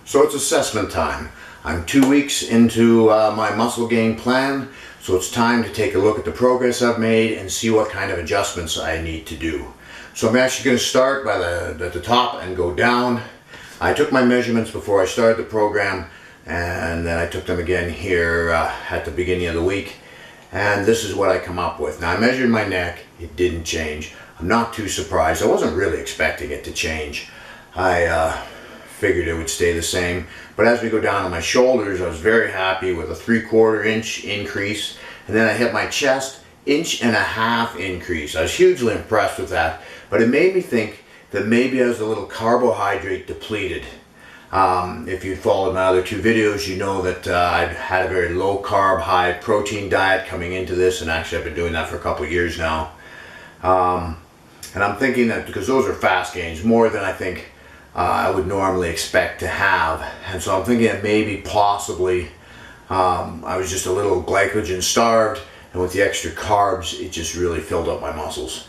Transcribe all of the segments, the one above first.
So it's assessment time. I'm 2 weeks into my muscle gain plan, so it's time to take a look at the progress I've made and see what kind of adjustments I need to do. So I'm actually going to start at the top and go down. I took my measurements before I started the program, and then I took them again here at the beginning of the week, and this is what I come up with. Now I measured my neck, it didn't change. I'm not too surprised. I wasn't really expecting it to change. I figured it would stay the same, but as we go down to my shoulders, I was very happy with a 3/4 inch increase, and then I hit my chest, 1.5 inch increase. I was hugely impressed with that, but it made me think that maybe I was a little carbohydrate depleted. If you followed my other 2 videos, you know that I've had a very low carb, high protein diet coming into this, and actually I've been doing that for a couple of years now. And I'm thinking that because those are fast gains, more than I think I would normally expect to have, and so I'm thinking that maybe possibly I was just a little glycogen starved, and with the extra carbs it just really filled up my muscles.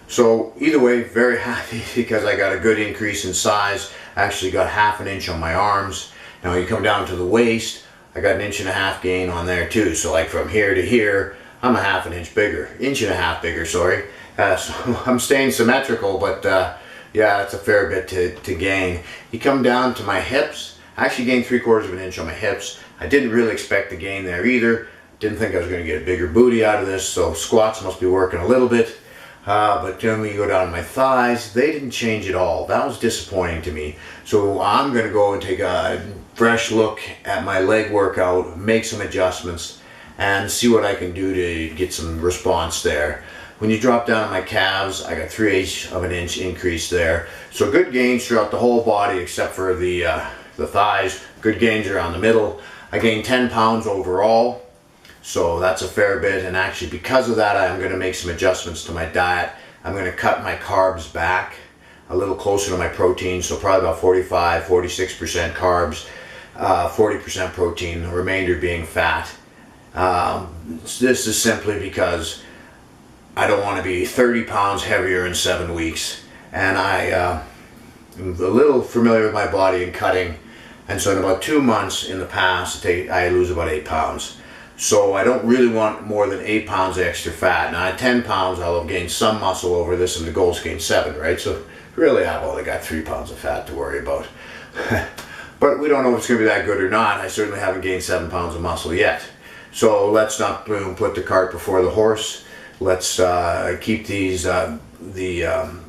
So either way, very happy because I got a good increase in size. I actually got 1/2 inch on my arms. Now you come down to the waist, I got 1.5 inch gain on there too, so like from here to here I'm 1/2 inch bigger, 1.5 inch bigger, sorry. So I'm staying symmetrical, but yeah, that's a fair bit to gain. You come down to my hips, I actually gained 3/4 inch on my hips. I didn't really expect to gain there either. Didn't think I was going to get a bigger booty out of this, so squats must be working a little bit. But then when you go down to my thighs, they didn't change at all. That was disappointing to me. So I'm going to go and take a fresh look at my leg workout, make some adjustments, and see what I can do to get some response there. When you drop down to my calves, I got 3/8 inch increase there. So good gains throughout the whole body except for the thighs. Good gains around the middle. I gained 10 pounds overall, so that's a fair bit, and actually because of that I'm going to make some adjustments to my diet. I'm going to cut my carbs back a little closer to my protein, so probably about 45-46% carbs, 40% protein, the remainder being fat. This is simply because I don't want to be 30 pounds heavier in 7 weeks, and I'm a little familiar with my body and cutting, and so in about 2 months in the past I lose about 8 pounds. So I don't really want more than 8 pounds of extra fat. Now at 10 pounds I'll have gained some muscle over this, and the goal is to gain 7, right? So really I've only got 3 pounds of fat to worry about. But we don't know if it's going to be that good or not. I certainly haven't gained 7 pounds of muscle yet. So let's not put the cart before the horse. Let's keep the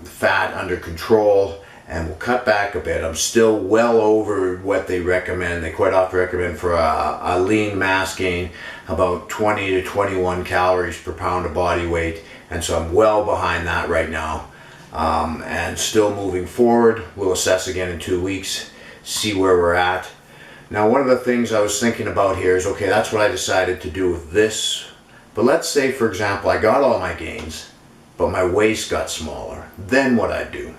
fat under control, and we'll cut back a bit. I'm still well over what they recommend. They quite often recommend for a lean mass gain about 20 to 21 calories per pound of body weight, and so I'm well behind that right now, and still moving forward. We'll assess again in 2 weeks, see where we're at. Now one of the things I was thinking about here is, okay, that's what I decided to do with this. But let's say, for example, I got all my gains, but my waist got smaller. Then what I'd do?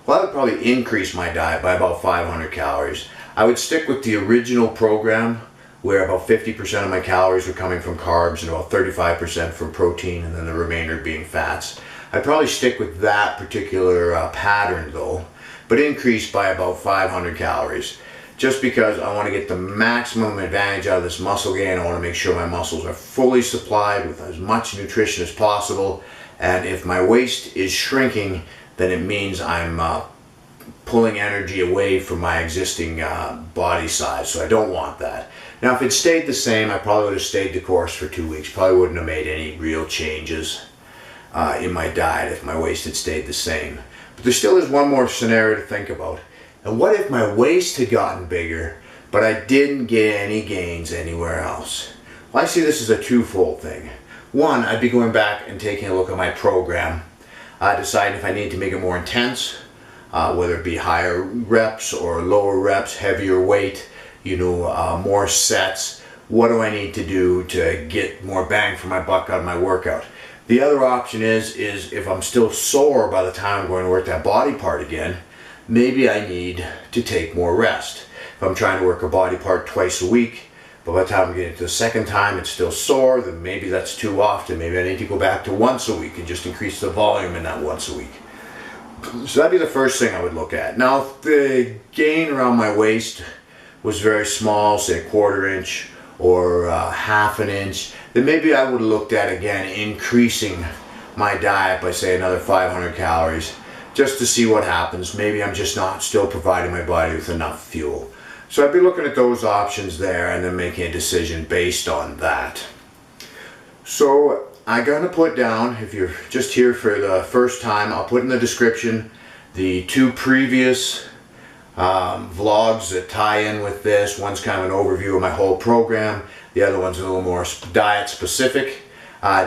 Well, I would probably increase my diet by about 500 calories. I would stick with the original program where about 50% of my calories were coming from carbs and about 35% from protein, and then the remainder being fats. I'd probably stick with that particular pattern though, but increase by about 500 calories. Just because I want to get the maximum advantage out of this muscle gain. I want to make sure my muscles are fully supplied with as much nutrition as possible, and if my waist is shrinking, then it means I'm pulling energy away from my existing body size, so I don't want that. Now if it stayed the same, I probably would have stayed the course for 2 weeks. Probably wouldn't have made any real changes in my diet if my waist had stayed the same. But there still is one more scenario to think about. And what if my waist had gotten bigger, but I didn't get any gains anywhere else? Well, I see this as a twofold thing. One, I'd be going back and taking a look at my program, deciding if I need to make it more intense, whether it be higher reps or lower reps, heavier weight, more sets. What do I need to do to get more bang for my buck out of my workout? The other option is if I'm still sore by the time I'm going to work that body part again, maybe I need to take more rest. If I'm trying to work a body part twice a week, but by the time I get to the second time it's still sore, then maybe that's too often. Maybe I need to go back to once a week and just increase the volume in that once a week. So that'd be the first thing I would look at. Now, if the gain around my waist was very small, say a 1/4 inch or half an inch, then maybe I would have looked at again increasing my diet by say another 500 calories just to see what happens. Maybe I'm just not still providing my body with enough fuel. So I'd be looking at those options there and then making a decision based on that. So I'm gonna put down, if you're just here for the first time, I'll put in the description the 2 previous vlogs that tie in with this. One's kind of an overview of my whole program. The other one's a little more diet specific.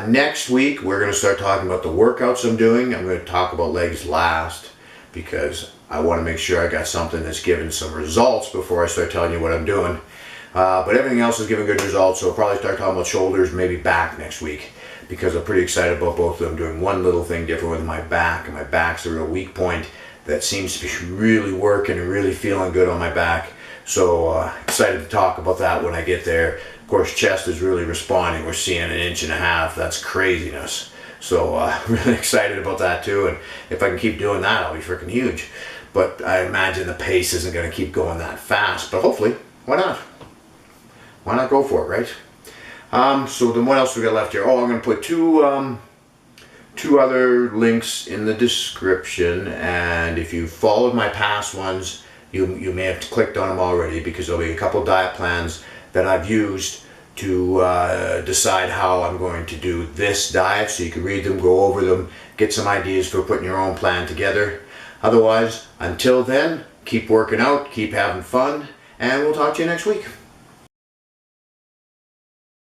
Next week we're going to start talking about the workouts I'm doing. I'm going to talk about legs last because I want to make sure I got something that's giving some results before I start telling you what I'm doing. But everything else is giving good results, so I'll probably start talking about shoulders, maybe back next week, because I'm pretty excited about both of them. Doing one little thing different with my back, and my back's a real weak point that seems to be really working and really feeling good on my back. So excited to talk about that when I get there. Of course, chest is really responding. We're seeing 1.5 inches. That's craziness. So really excited about that too. And if I can keep doing that, I'll be freaking huge. But I imagine the pace isn't going to keep going that fast. But hopefully, why not? Why not go for it, right? So then what else we got left here? Oh, I'm going to put two other links in the description, and if you followed my past ones, you may have clicked on them already, because there'll be a couple diet plans that I've used to decide how I'm going to do this diet, so you can read them, go over them, get some ideas for putting your own plan together. Otherwise, until then, keep working out, keep having fun, and we'll talk to you next week.